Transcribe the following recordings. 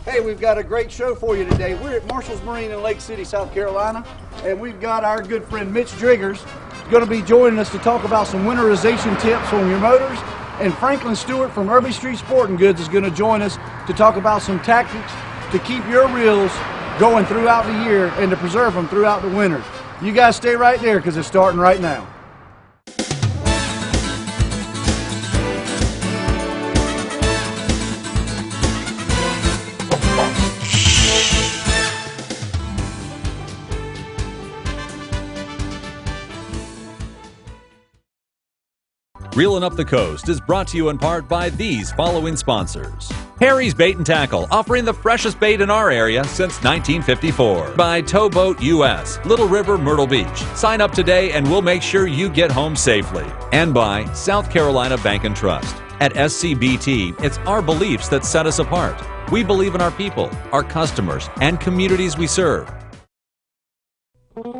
Hey, we've got a great show for you today. We're at Marshall's Marine in Lake City, South Carolina, and we've got our good friend Mitch Driggers going to be joining us to talk about some winterization tips on your motors. And Franklin Stewart from Irby Street Sporting Goods is going to join us to talk about some tactics to keep your reels going throughout the year and to preserve them throughout the winter. You guys stay right there because it's starting right now. Reelin' Up the Coast is brought to you in part by these following sponsors. Harry's Bait and Tackle, offering the freshest bait in our area since 1954. By Towboat US, Little River, Myrtle Beach. Sign up today and we'll make sure you get home safely. And by South Carolina Bank and Trust. At SCBT, it's our beliefs that set us apart. We believe in our people, our customers, and communities we serve.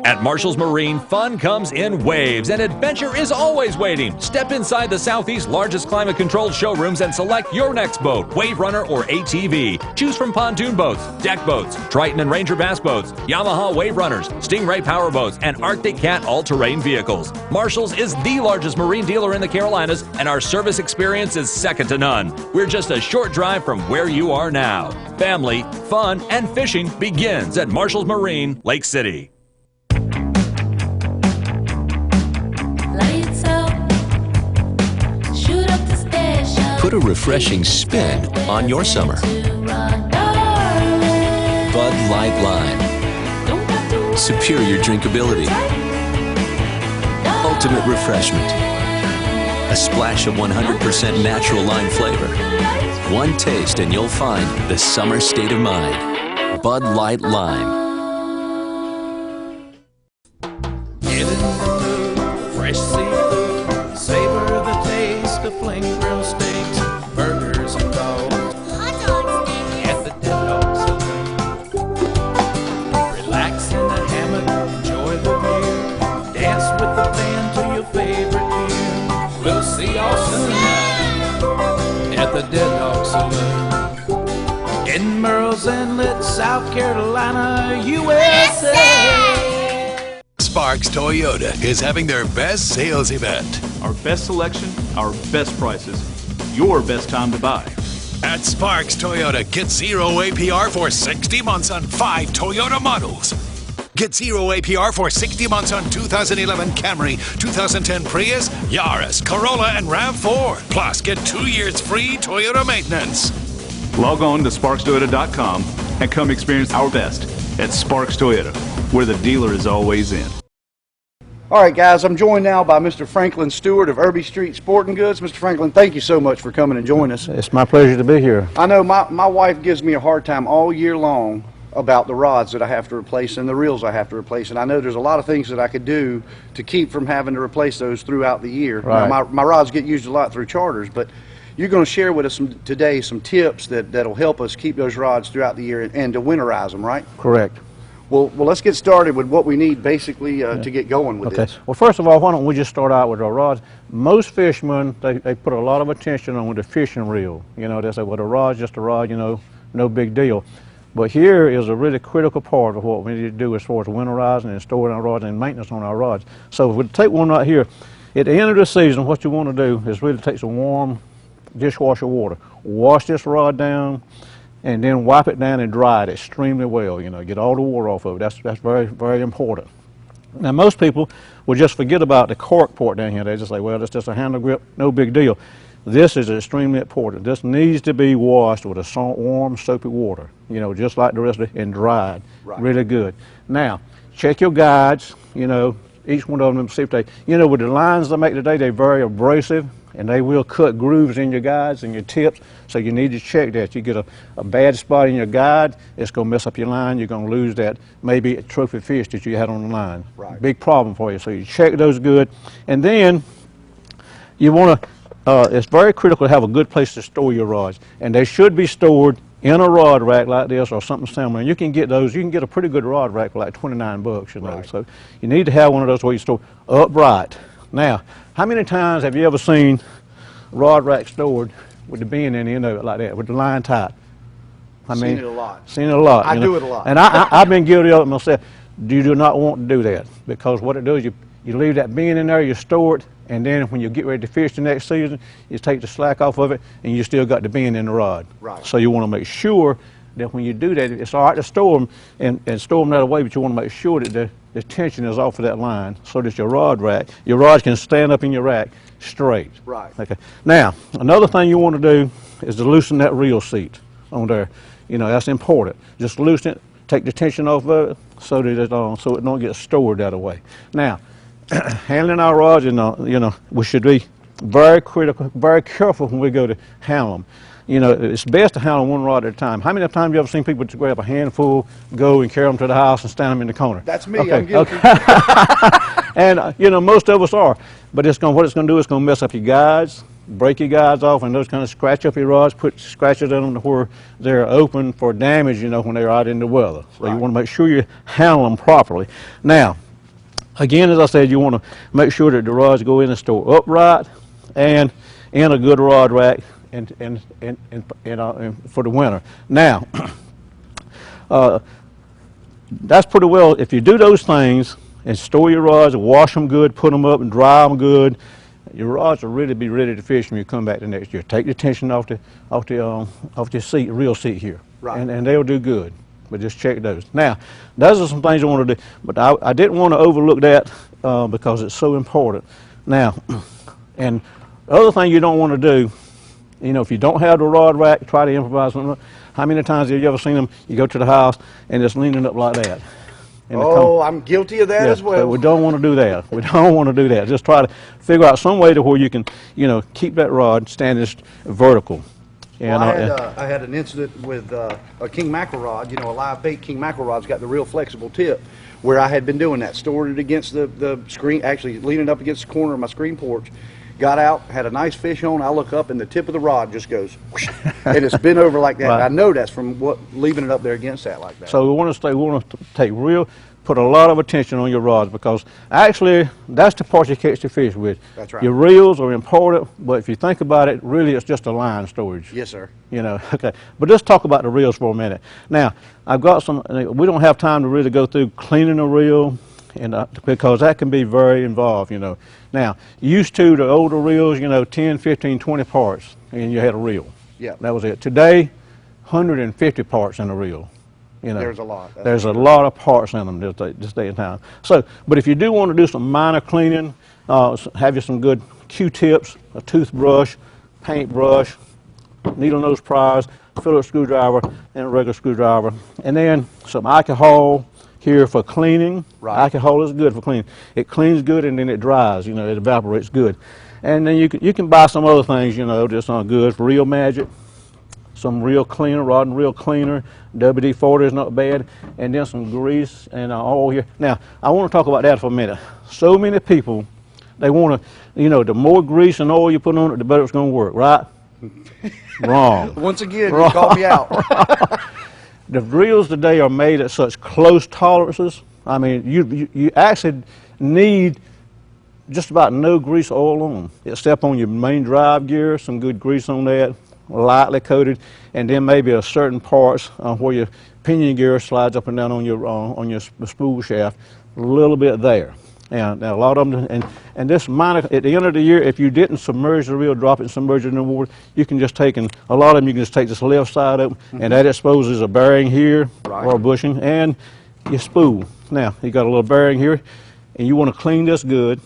At Marshall's Marine, fun comes in waves and adventure is always waiting. Step inside the Southeast's largest climate-controlled showrooms and select your next boat, Wave Runner or ATV. Choose from pontoon boats, deck boats, Triton and Ranger bass boats, Yamaha Wave Runners, Stingray power boats, and Arctic Cat all-terrain vehicles. Marshall's is the largest marine dealer in the Carolinas, and our service experience is second to none. We're just a short drive from where you are now. Family, fun, and fishing begins at Marshall's Marine, Lake City. Put a refreshing spin on your summer. Bud Light Lime. Superior drinkability. Ultimate refreshment. A splash of 100% natural lime flavor. One taste and you'll find the summer state of mind. Bud Light Lime. Get in the mood, fresh seafood, savor the taste of flame grilled steaks, burgers and dogs, hot dog steak at the Dead Dog Saloon. Relax in the hammock, enjoy the view, dance with the band to your favorite tune. We'll see y'all soon at the Dead Dog Saloon in Merle's Inlet, South Carolina, USA. Sparks Toyota is having their best sales event. Our best selection, our best prices, your best time to buy. At Sparks Toyota, get 0 APR for 60 months on 5 Toyota models. Get 0 APR for 60 months on 2011 Camry, 2010 Prius, Yaris, Corolla, and RAV4. Plus, get 2 years free Toyota maintenance. Log on to SparksToyota.com and come experience our best at Sparks Toyota, where the dealer is always in. All right, guys, I'm joined now by Mr. Franklin Stewart of Irby Street Sporting Goods. Mr. Franklin, thank you so much for coming and joining us. It's my pleasure to be here. I know my wife gives me a hard time all year long about the rods that I have to replace and the reels I have to replace, and I know there's a lot of things that I could do to keep from having to replace those throughout the year. Right. Now, my rods get used a lot through charters, but you're going to share with us today some tips that'll help us keep those rods throughout the year and to winterize them, right? Correct. Well, let's get started with what we need basically to get going with this. Well, first of all, why don't we just start out with our rods? Most fishermen, they put a lot of attention on the fishing reel. You know, they say, well, the rod's just a rod, you know, no big deal. But here is a really critical part of what we need to do as far as winterizing and storing our rods and maintenance on our rods. So if we take one right here, at the end of the season, what you want to do is really take some warm dishwasher water, wash this rod down, and then wipe it down and dry it extremely well. You know, get all the water off of it. That's very, very important. Now, most people will just forget about the cork part down here. They just say, well, it's just a handle grip, no big deal. This is extremely important. This needs to be washed with a warm, soapy water, you know, just like the rest of it, and dried really good. Now, check your guides, you know, each one of them, see if they, you know, with the lines they make today, they're very abrasive, and they will cut grooves in your guides and your tips, so you need to check that. You get a bad spot in your guide, it's going to mess up your line, you're going to lose that maybe a trophy fish that you had on the line. Right. Big problem for you, so you check those good. And then you want to, it's very critical to have a good place to store your rods, and they should be stored in a rod rack like this or something similar. And you can get those, you can get a pretty good rod rack for like 29 bucks, you know. Right. So you need to have one of those where you store upright. Now, how many times have you ever seen rod rack stored with the bend in the end of it like that, with the line tight? I Seen mean, it a lot. Seen it a lot. I you know. do it a lot. And I've been guilty of it myself. You do not want to do that, because what it does, you leave that bean in there, you store it, and then when you get ready to fish the next season, you take the slack off of it, and you still got the bean in the rod. Right. So you want to make sure that when you do that, it's all right to store them and store them that way, but you want to make sure that the tension is off of that line, so that your rods can stand up in your rack straight. Right. Okay. Now, another thing you want to do is to loosen that reel seat on there. You know, that's important. Just loosen it, take the tension off of it, so that so it don't get stored that way. Now, handling our rods, you know, we should be very critical, very careful when we go to handle them. You know, it's best to handle one rod at a time. How many times have you ever seen people just grab a handful, go and carry them to the house and stand them in the corner? That's me. Okay, I'm guilty. okay. And you know, most of us are. But what it's going to do is going to mess up your guides, break your guides off, and those kind of scratch up your rods, put scratches in them to where they're open for damage, you know, when they're out in the weather. So you want to make sure you handle them properly. Now, again, as I said, you want to make sure that the rods go in the store upright and in a good rod rack and for the winter. Now, that's pretty well. If you do those things and store your rods, wash them good, put them up and dry them good, your rods will really be ready to fish when you come back the next year. Take the tension off the seat, reel seat here, right. and they'll do good. But just check those. Now, those are some things I want to do, but I didn't want to overlook that because it's so important. Now, and the other thing you don't want to do, you know, if you don't have the rod rack, try to improvise something. How many times have you ever seen them, you go to the house and it's leaning up like that? Oh, I'm guilty of that as well. So we don't want to do that. We don't want to do that. Just try to figure out some way to where you can, you know, keep that rod standing vertical. Well, I had an incident with a king mackerel rod, you know, a live bait king mackerel rod's got the real flexible tip, where I had been doing that, stored it against the screen, actually leaning up against the corner of my screen porch. Got out, had a nice fish on, I look up and the tip of the rod just goes whoosh, and it's been over like that. Right. I know that's from leaving it up there against that like that. So we want to put a lot of attention on your rods, because actually that's the part you catch the fish with. That's right. Your reels are important, but if you think about it, really it's just a line storage. Yes, sir. You know, okay. But let's talk about the reels for a minute. Now, I've got we don't have time to really go through cleaning a reel, and because that can be very involved, you know. Now, used to the older reels, you know, 10, 15, 20 parts, and you had a reel. Yeah. That was it. Today, 150 parts in a reel. You know, there's a lot. There's a lot of parts in them this day and time. So, but if you do want to do some minor cleaning, have you some good Q-tips, a toothbrush, paintbrush, needle nose pliers, Phillips screwdriver, and a regular screwdriver, and then some alcohol here for cleaning. Right. Alcohol is good for cleaning. It cleans good and then it dries. You know, it evaporates good. And then you can buy some other things. You know, just on good. Real Magic, some real cleaner, rod and reel cleaner. WD-40 is not bad, and then some grease and oil here. Now, I want to talk about that for a minute. So many people, they want to, you know, the more grease and oil you put on it, the better it's going to work, right? Wrong. Once again, Wrong. you called me out. The reels today are made at such close tolerances. I mean, you actually need just about no grease oil on them, except on your main drive gear, some good grease on that, lightly coated, and then maybe a certain parts where your pinion gear slides up and down on your spool shaft, a little bit there. And a lot of them, and this minor, at the end of the year, if you didn't submerge the reel, drop it and submerge it in the water, you can just take, and a lot of them you can just take this left side up, and that exposes a bearing here, or a bushing, and your spool. Now, you got a little bearing here, and you want to clean this good,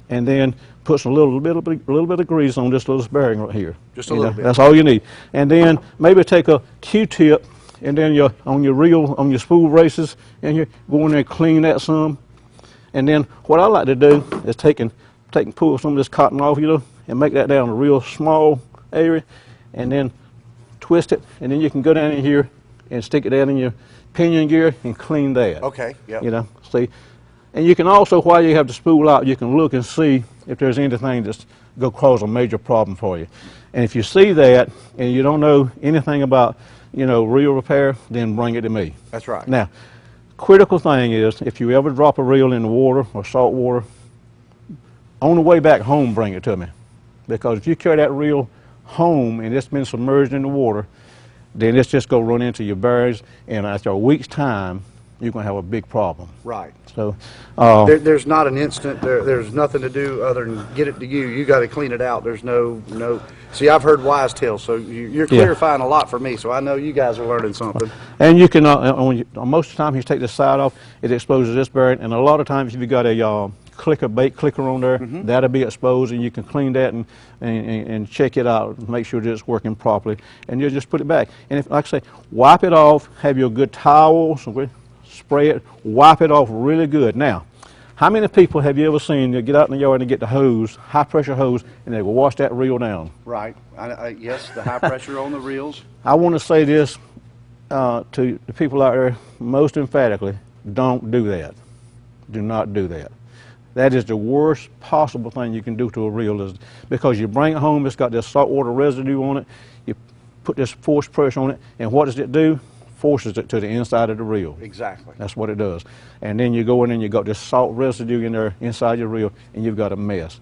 and then put some little bit of grease on this little bearing right here. Just a little bit. That's all you need. And then maybe take a Q-tip, and then on your reel, on your spool braces, and you go in there and clean that some. And then what I like to do is pull some of this cotton off, you know, and make that down a real small area, and then twist it, and then you can go down in here and stick it down in your pinion gear and clean that. Okay, yeah. You know, see. And you can also, while you have the spool out, you can look and see if there's anything that's going to cause a major problem for you. And if you see that and you don't know anything about, you know, reel repair, then bring it to me. That's right. Now, critical thing is, if you ever drop a reel in the water or salt water, on the way back home, bring it to me. Because if you carry that reel home and it's been submerged in the water, then it's just going to run into your bearings, and after a week's time, you're going to have a big problem. Right. So there's not an instant. There's nothing to do other than get it to you. You got to clean it out. There's no. See, I've heard wise tales, so you're clarifying a lot for me. So I know you guys are learning something. And you can most of the time you take the side off, it exposes this bearing, and a lot of times if you got a bait clicker on there, that'll be exposed, and you can clean that and check it out and make sure that it's working properly, and you'll just put it back. And if, like I say, wipe it off, have your good towels, spray it, wipe it off really good. Now, how many people have you ever seen that get out in the yard and get the hose, high pressure hose, and they will wash that reel down? Right. Yes, the high pressure on the reels. I want to say this to the people out there most emphatically: don't do that. Do not do that. That is the worst possible thing you can do to a reel, is because you bring it home, it's got this saltwater residue on it, you put this force pressure on it, and what does it do? Forces it to the inside of the reel. Exactly. That's what it does. And then you go in and you got this salt residue in there inside your reel, and you've got a mess.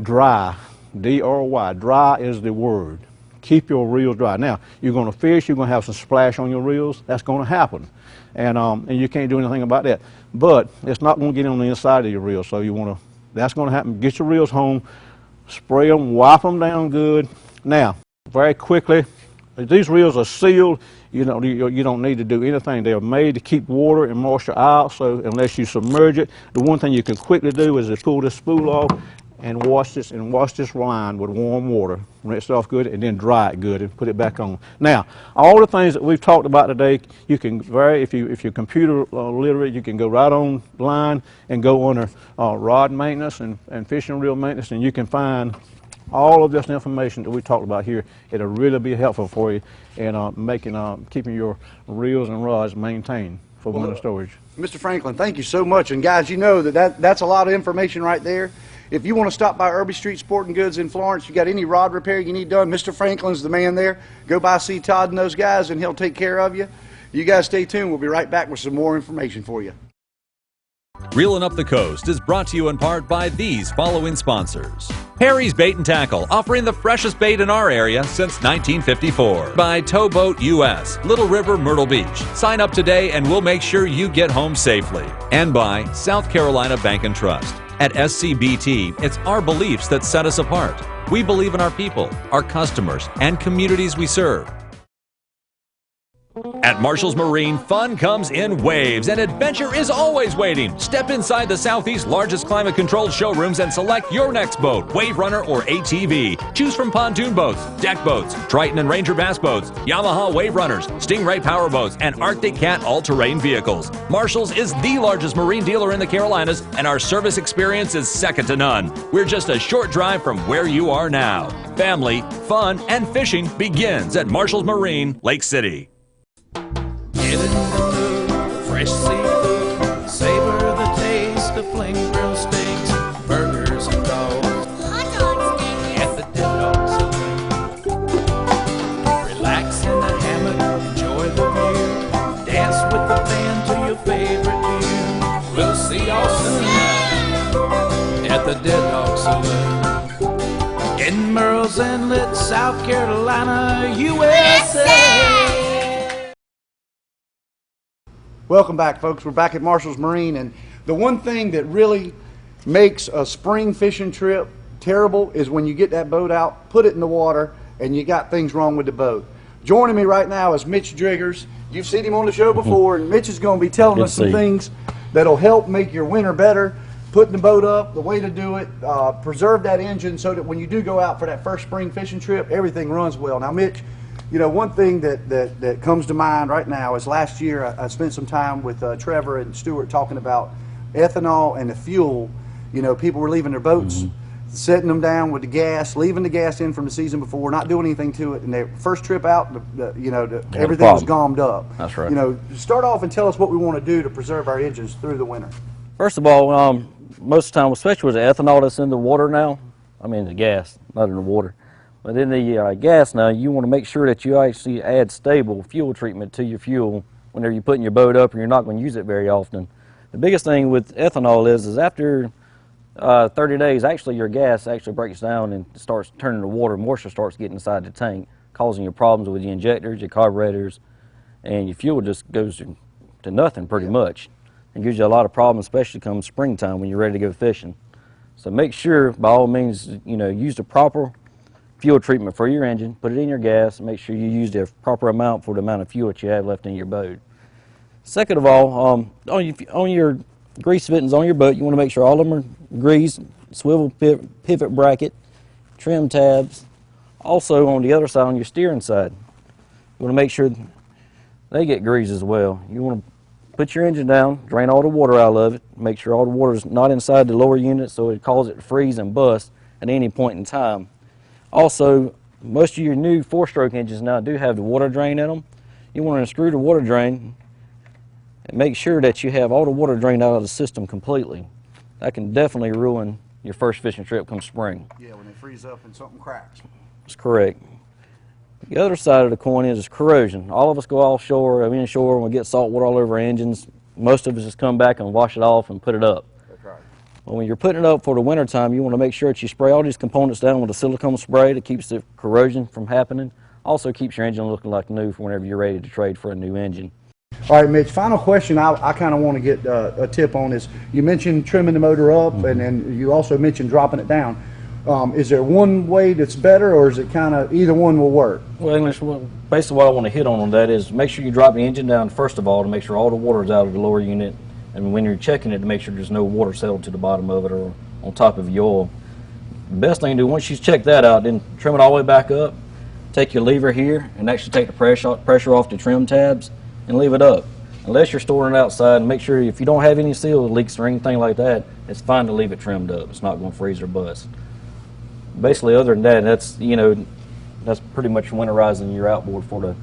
Dry, D-R-Y, dry is the word. Keep your reels dry. Now, you're going to fish, you're going to have some splash on your reels. That's going to happen. And you can't do anything about that. But it's not going to get on the inside of your reel, so that's going to happen. Get your reels home, spray them, wipe them down good. Now, very quickly, these reels are sealed. You don't need to do anything. They are made to keep water and moisture out, so unless you submerge it, the one thing you can quickly do is to pull this spool off and wash this line with warm water, rinse it off good, and then dry it good and put it back on. Now, all the things that we've talked about today, you can if you're computer literate, you can go right online and go under rod maintenance and fishing reel maintenance, and you can find all of this information that we talked about here. It'll really be helpful for you in keeping your reels and rods maintained for winter storage. Mr. Franklin, thank you so much. And guys, you know that's a lot of information right there. If you want to stop by Irby Street Sporting Goods in Florence, you got any rod repair you need done, Mr. Franklin's the man there. Go by, see Todd and those guys, and he'll take care of you. You guys stay tuned. We'll be right back with some more information for you. Reelin' Up the Coast is brought to you in part by these following sponsors. Harry's Bait and Tackle, offering the freshest bait in our area since 1954. By Towboat US, Little River, Myrtle Beach. Sign up today and we'll make sure you get home safely. And by South Carolina Bank and Trust. At SCBT, it's our beliefs that set us apart. We believe in our people, our customers, and communities we serve. At Marshall's Marine, fun comes in waves and adventure is always waiting. Step inside the Southeast's largest climate-controlled showrooms and select your next boat, Wave Runner or ATV. Choose from pontoon boats, deck boats, Triton and Ranger bass boats, Yamaha Wave Runners, Stingray power boats, and Arctic Cat all-terrain vehicles. Marshall's is the largest marine dealer in the Carolinas, and our service experience is second to none. We're just a short drive from where you are now. Family, fun, and fishing begins at Marshall's Marine, Lake City. Get in the mood, fresh seafood, savor the taste of flame grilled steaks, burgers and dogs, hot dog steak at the Dead Dog Saloon. Relax in the hammock, enjoy the view, dance with the band to your favorite tune. We'll see y'all soon at the Dead Dog Saloon in Merle's Inlet, South Carolina, USA. Welcome back, folks. We're back at Marshall's Marine, and the one thing that really makes a spring fishing trip terrible is when you get that boat out, put it in the water, and you got things wrong with the boat. Joining me right now is Mitch Driggers. You've seen him on the show before, and Mitch is going to be telling us some things that'll help make your winter better. Putting the boat up, the way to do it, preserve that engine so that when you do go out for that first spring fishing trip, everything runs well. Now, Mitch, you know, one thing that comes to mind right now is last year I spent some time with Trevor and Stuart talking about ethanol and the fuel. You know, people were leaving their boats, setting them down with the gas, leaving the gas in from the season before, not doing anything to it, and their first trip out, everything was gommed up. That's right. You know, start off and tell us what we want to do to preserve our engines through the winter. First of all, most of the time, especially with the ethanol that's in the water now, I mean the gas, not in the water. But in the gas now, you want to make sure that you actually add stable fuel treatment to your fuel whenever you're putting your boat up and you're not going to use it very often. The biggest thing with ethanol is after 30 days, actually your gas actually breaks down and starts turning to water. Moisture starts getting inside the tank, causing you problems with your injectors, your carburetors, and your fuel just goes to nothing pretty much. It gives you a lot of problems, especially come springtime when you're ready to go fishing. So make sure, by all means, use the proper fuel treatment for your engine, put it in your gas, and make sure you use the proper amount for the amount of fuel that you have left in your boat. Second of all, on your grease fittings on your boat, you want to make sure all of them are greased, swivel pivot bracket, trim tabs. Also on the other side, on your steering side, you want to make sure they get greased as well. You want to put your engine down, drain all the water out of it, make sure all the water is not inside the lower unit so it causes it to freeze and bust at any point in time. Also, most of your new 4-stroke engines now do have the water drain in them. You want to unscrew the water drain and make sure that you have all the water drained out of the system completely. That can definitely ruin your first fishing trip come spring. Yeah, when they freeze up and something cracks. That's correct. The other side of the coin is corrosion. All of us go offshore, inshore, and we get salt water all over our engines. Most of us just come back and wash it off and put it up. That's right. Well, when you're putting it up for the winter time, you want to make sure that you spray all these components down with a silicone spray that keeps the corrosion from happening. Also keeps your engine looking like new for whenever you're ready to trade for a new engine. All right, Mitch, final question I kind of want to get a tip on is, you mentioned trimming the motor up, and then you also mentioned dropping it down. Is there one way that's better, or is it kind of either one will work? Well, English, basically what I want to hit on that is make sure you drop the engine down first of all to make sure all the water is out of the lower unit, and when you're checking it to make sure there's no water settled to the bottom of it or on top of your oil. The best thing to do, once you check that out, then trim it all the way back up, take your lever here and actually take the pressure off the trim tabs and leave it up. Unless you're storing it outside, and make sure if you don't have any seal leaks or anything like that, it's fine to leave it trimmed up. It's not going to freeze or bust. Basically, other than that, that's pretty much winterizing your outboard for the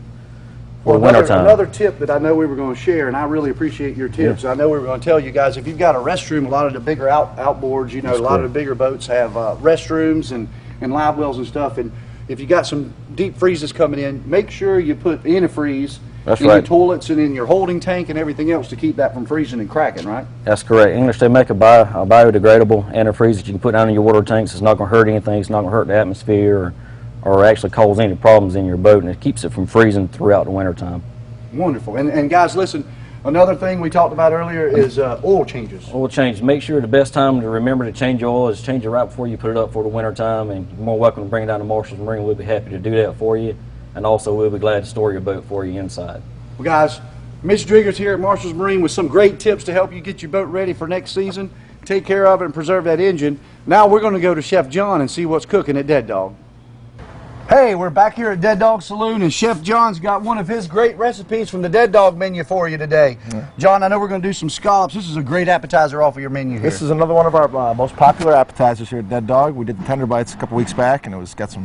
winter time. Another tip that I know we were going to share, and I really appreciate your tips. Yeah. I know we were going to tell you guys, if you've got a restroom, a lot of the bigger outboards, a lot of the bigger boats have restrooms and live wells and stuff. And if you got some deep freezes coming in, make sure you put antifreeze in your toilets and in your holding tank and everything else to keep that from freezing and cracking, right? That's correct. English, they make a biodegradable antifreeze that you can put down in your water tanks. It's not going to hurt anything. It's not going to hurt the atmosphere or actually cause any problems in your boat, and it keeps it from freezing throughout the winter time. Wonderful. And guys, listen, another thing we talked about earlier is oil changes. Oil changes. Make sure the best time to remember to change your oil is change it right before you put it up for the winter time, and you're more welcome to bring it down to Marshall's Marine. We'll be happy to do that for you, and also we'll be glad to store your boat for you inside. Well, guys, Mitch Driggers here at Marshall's Marine with some great tips to help you get your boat ready for next season, take care of it, and preserve that engine. Now we're going to go to Chef John and see what's cooking at Dead Dog. Hey, we're back here at Dead Dog Saloon, and Chef John's got one of his great recipes from the Dead Dog menu for you today. Yeah. John, I know we're going to do some scallops. This is a great appetizer off of your menu here. This is another one of our most popular appetizers here at Dead Dog. We did the tender bites a couple weeks back, and it got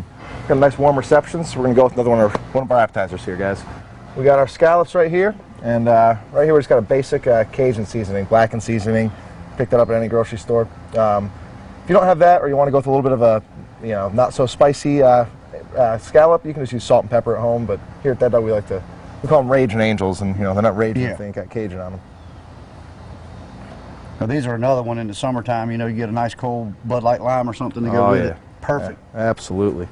a nice warm reception. So we're going to go with another one of our appetizers here, guys. We got our scallops right here, and right here we just got a basic Cajun seasoning, blackened seasoning. Pick that up at any grocery store. If you don't have that, or you want to go with a little bit of a not so spicy scallop, you can just use salt and pepper at home. But here at Dead Dog, we call them Raging Angels, and they're not raging. Yeah. They ain't got Cajun on them. Now these are another one in the summertime. You get a nice cold Bud Light lime or something to go with it. Perfect. Yeah, absolutely.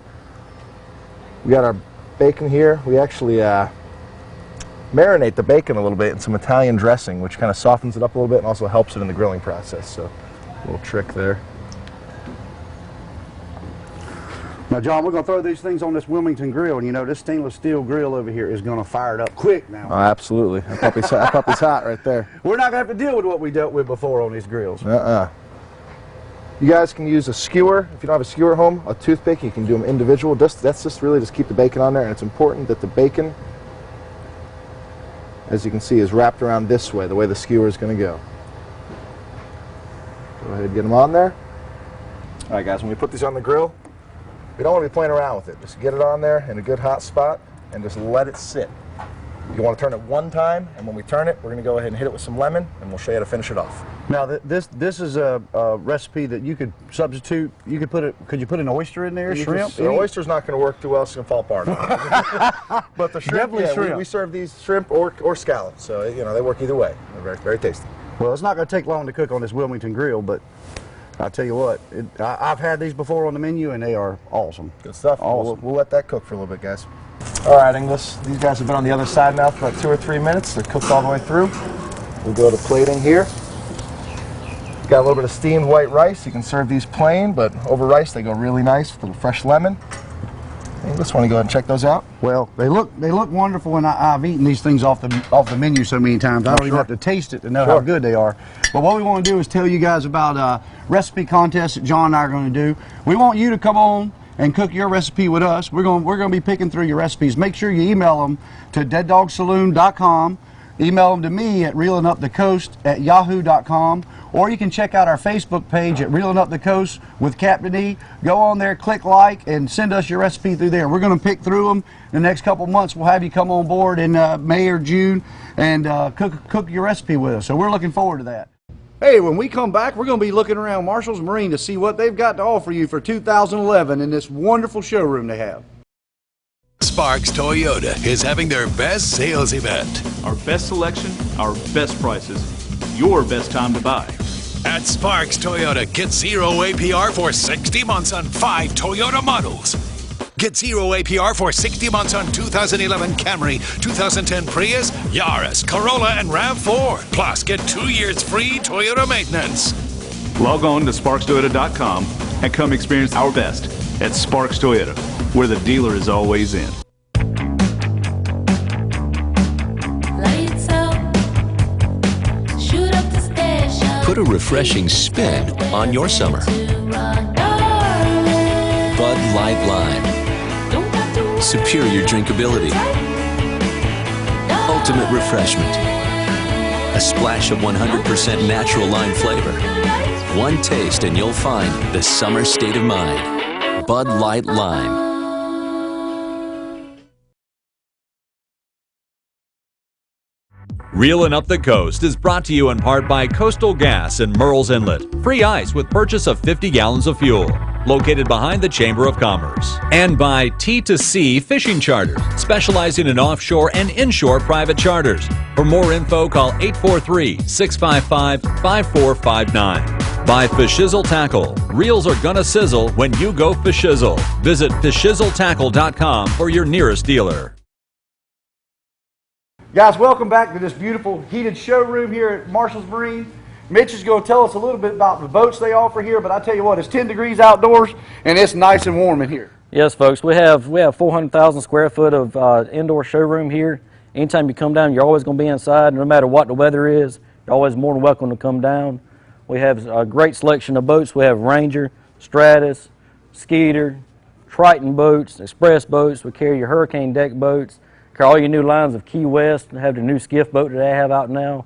We got our bacon here. We actually marinate the bacon a little bit in some Italian dressing, which kind of softens it up a little bit and also helps it in the grilling process. So a little trick there. Now, John, we're going to throw these things on this Wilmington Grill, and this stainless steel grill over here is going to fire it up quick now. Oh, absolutely. That puppy's hot right there. We're not going to have to deal with what we dealt with before on these grills. You guys can use a skewer. If you don't have a skewer at home, a toothpick, you can do them individual. That's just really just keep the bacon on there, and it's important that the bacon, as you can see, is wrapped around this way, the way the skewer is going to go. Go ahead and get them on there. All right, guys, when we put these on the grill, we don't want to be playing around with it. Just get it on there in a good hot spot and just let it sit. You want to turn it one time, and when we turn it, we're going to go ahead and hit it with some lemon, and we'll show you how to finish it off. Now, this is a recipe that you could substitute. You could could you put an oyster in there, shrimp? The oyster's not going to work too well, it's going to fall apart. But the shrimp, shrimp. We serve these shrimp or scallops, so they work either way. They're very, very tasty. Well, it's not going to take long to cook on this Wilmington Grill, but I'll tell you what, I've had these before on the menu, and they are awesome. Good stuff. Awesome. We'll let that cook for a little bit, guys. All right, Inglis, these guys have been on the other side now for about 2 or 3 minutes. They're cooked all the way through. We'll go to plating here. Got a little bit of steamed white rice. You can serve these plain, but over rice they go really nice with a little fresh lemon. Inglis, want to go ahead and check those out? Well, they look wonderful, and I've eaten these things off the menu so many times. I don't even have to taste it to know how good they are. But what we want to do is tell you guys about a recipe contest that John and I are going to do. We want you to come on and cook your recipe with us. We're going to be picking through your recipes. Make sure you email them to deaddogsaloon.com. Email them to me at reelingupthecoast@yahoo.com, or you can check out our Facebook page at Reeling Up the Coast with Captain E. Go on there, click like, and send us your recipe through there. We're going to pick through them in the next couple of months. We'll have you come on board in May or June and cook your recipe with us. So we're looking forward to that. Hey, when we come back, we're going to be looking around Marshall's Marine to see what they've got to offer you for 2011 in this wonderful showroom they have. Sparks Toyota is having their best sales event. Our best selection, our best prices, your best time to buy. At Sparks Toyota, get 0 APR for 60 months on 5 Toyota models. Get 0 APR for 60 months on 2011 Camry, 2010 Prius, Yaris, Corolla, and RAV4. Plus, get 2 years free Toyota maintenance. Log on to sparkstoyota.com and come experience our best at Sparks Toyota, where the dealer is always in. Put a refreshing spin on your summer. Bud Light Lime. Superior drinkability. Ultimate refreshment. A splash of 100% natural lime flavor. One taste and you'll find the summer state of mind. Bud Light Lime. Reelin' Up the Coast is brought to you in part by Coastal Gas in Murrells Inlet. Free ice with purchase of 50 gallons of fuel. Located behind the Chamber of Commerce. And by T2C Fishing Charters, specializing in offshore and inshore private charters. For more info, call 843-655-5459. By Fishizzle Tackle. Reels are gonna sizzle when you go Fishizzle. Visit fishizzletackle.com for your nearest dealer. Guys, welcome back to this beautiful heated showroom here at Marshall's Marine. Mitch is going to tell us a little bit about the boats they offer here, but I tell you what, it's 10 degrees outdoors and it's nice and warm in here. Yes, folks, we have 400,000 square foot of indoor showroom here. Anytime you come down, you're always going to be inside, no matter what the weather is. You're always more than welcome to come down. We have a great selection of boats. We have Ranger, Stratus, Skeeter, Triton boats, Express boats. We carry your Hurricane deck boats. Carry all your new lines of Key West, and have the new skiff boat that they have out now.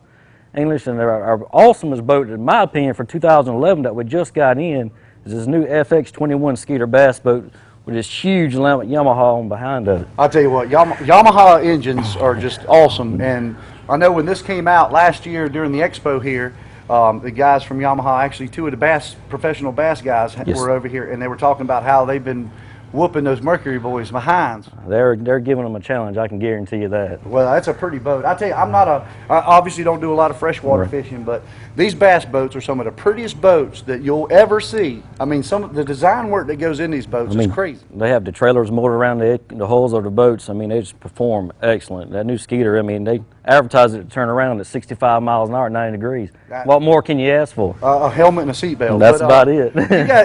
English, and our awesomest boat, in my opinion, for 2011 that we just got in is this new FX21 Skeeter bass boat with this huge Yamaha on behind of it. I'll tell you what, Yamaha engines are just awesome, and I know when this came out last year during the expo here, the guys from Yamaha, actually 2 of the professional bass guys were over here, and they were talking about how they've been whooping those Mercury boys behinds. They're giving them a challenge, I can guarantee you that. Well, that's a pretty boat. I tell you, I obviously don't do a lot of freshwater fishing, but these bass boats are some of the prettiest boats that you'll ever see. I mean, some of the design work that goes in these boats is crazy. They have the trailers motored around the hulls of the boats. I mean, they just perform excellent. That new Skeeter, I mean, they advertise it to turn around at 65 miles an hour at 90 degrees. What more can you ask for? A helmet and a seatbelt. That's about it.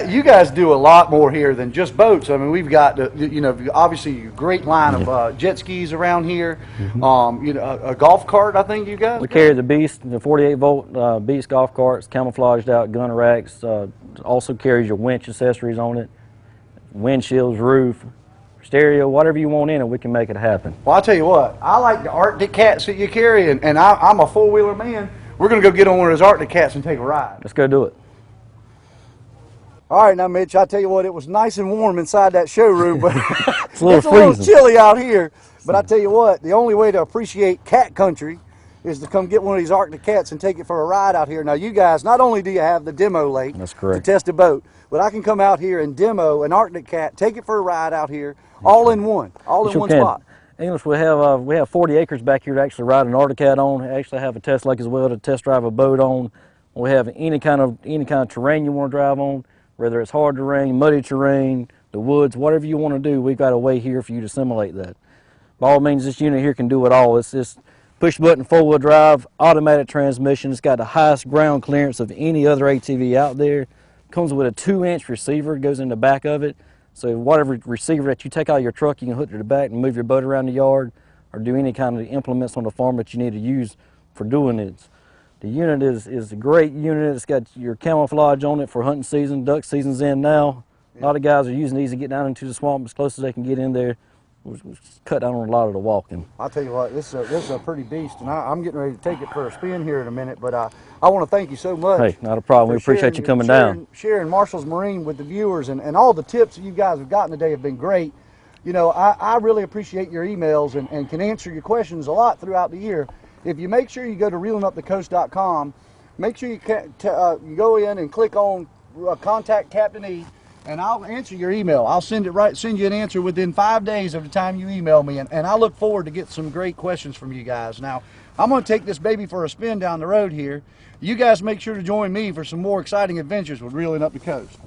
you guys do a lot more here than just boats. I mean, we've got, obviously a great line of jet skis around here. A golf cart, I think you guys. We carry the Beast, the 48-volt Beast golf carts, camouflaged out gunner racks. Also carries your winch accessories on it, windshields, roof, stereo, whatever you want in it, we can make it happen. Well, I'll tell you what, I like the Arctic cats that you carry, and I'm a four-wheeler man. We're going to go get on one of those Arctic cats and take a ride. Let's go do it. All right, now, Mitch, I'll tell you what, it was nice and warm inside that showroom, but it's a little chilly out here. But I tell you what, the only way to appreciate cat country is to come get one of these Arctic cats and take it for a ride out here. Now, you guys, not only do you have the demo lake to test a boat, but I can come out here and demo an Arctic cat, take it for a ride out here, all in one spot. English, we have 40 acres back here to actually ride an Arctic cat on. We actually have a test lake as well to test drive a boat on. We have any kind of terrain you want to drive on, whether it's hard terrain, muddy terrain, the woods, whatever you want to do. We've got a way here for you to simulate that. by all means, this unit here can do it all. It's just push button 4-wheel drive, automatic transmission. It's got the highest ground clearance of any other ATV out there. Comes with a 2-inch receiver, goes in the back of it. So whatever receiver that you take out of your truck, you can hook to the back and move your boat around the yard or do any kind of implements on the farm that you need to use for doing it. The unit is a great unit. It's got your camouflage on it for hunting season. Duck season's in now. A lot of guys are using these to get down into the swamp as close as they can get in there. We'll cut down on a lot of the walking. I'll tell you what, this is a pretty beast, and I'm getting ready to take it for a spin here in a minute, but I want to thank you so much. Hey, not a problem. We appreciate you coming down. Sharing Marshall's Marine with the viewers, and all the tips that you guys have gotten today have been great. You know, I really appreciate your emails and can answer your questions a lot throughout the year. If you make sure you go to reelingupthecoast.com, make sure you go in and click on Contact Captain E, and I'll answer your email. I'll send you an answer within 5 days of the time you email me, and I look forward to get some great questions from you guys. Now, I'm going to take this baby for a spin down the road here. You guys make sure to join me for some more exciting adventures with Reeling Up the Coast.